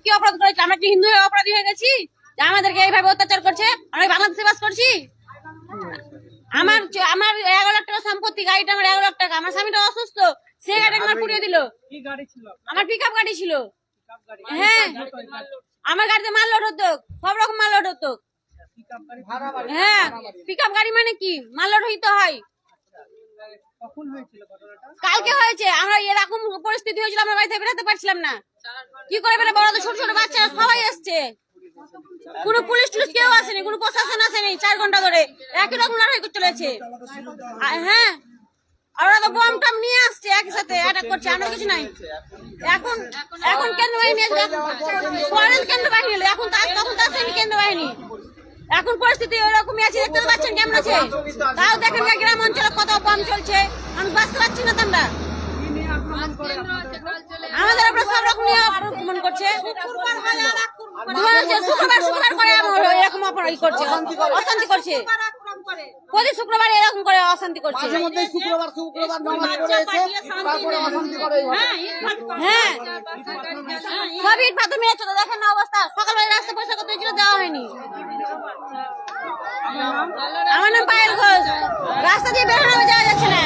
কি অপরাধ করেছি? আমরা কি হিন্দু হয়ে অপরাধী হয়ে গেছি যে আমাদেরকে এইভাবে অত্যাচার করছে? আমরা বাংলাদেশে বাস করছি। আমার 11 লাখ টাকা সম্পত্তি, গাড়িটা আমার 11 লাখ টাকা। আমার স্বামীটা অসুস্থ, সে গাড়ি আমার পুড়িয়ে দিল। কি গাড়ি ছিল? আমার পিকআপ গাড়ি ছিল। পিকআপ গাড়ি। হ্যাঁ, আমার গাড়িতে মাল লোড হতো, সব রকম মাল লোড হতো। পিকআপ গাড়ি। হ্যাঁ, পিকআপ গাড়ি মানে কি, মাল লোড হইতে হয়। কখন হয়েছিল ঘটনাটা? কালকে হয়েছে। আমরা এরকম পরিস্থিতি হয়েছিল, আমরা বাড়ি থেকে বেরোতে পারছিলাম না। কি করে বেরো? বড় ছোট ছোট বাচ্চারা সবাই এসছে, কোনো পুলিশ টুলিশ কেউ আসেনি, কোনো প্রশাসন আসেনি। 4 ঘন্টা ধরে একই রকম লড়াই করে চলেছে। হ্যাঁ, আর ওরা তো বম টম নিয়ে আসছে, একই সাথে অ্যাটাক করছে। আমরা কিছু নাই। এখন এখন কেন্দ্র বাহিনী করেন, কেন্দ্র বাহিনী এলো। এখন তখন তো আসেনি কেন্দ্র বাহিনী। এখন পরিস্থিতি ওরকমই আছে, দেখতে তো পাচ্ছেন কেমন আছে। তাও দেখেন গ্রাম অঞ্চলে কত বম চলছে, মানুষ বাঁচতে পারছি না। তো আমরা কি নিয়ে আক্রমণ করে আপনাদের? আমাদের উপরে সব রকম নিয়ে আক্রমণ করছে। শুক্রবার করে এরকম অপরাধ করছে, অশান্তি করছে। প্রতি শুক্রবার এরকম করে অশান্তি করছে। শুক্রবার নামাজ পড়ে এসে তারপরে অশান্তি করে। হ্যাঁ, সব ইট পাথর মেরেছে তো, দেখেন না অবস্থা। সকালবেলা রাস্তা পরিষ্কার করতে গেছিল, দেওয়া হয়নি। আমার নাম পায়েল ঘোষ। রাস্তা দিয়ে বেরোনো যাওয়া যাচ্ছে না।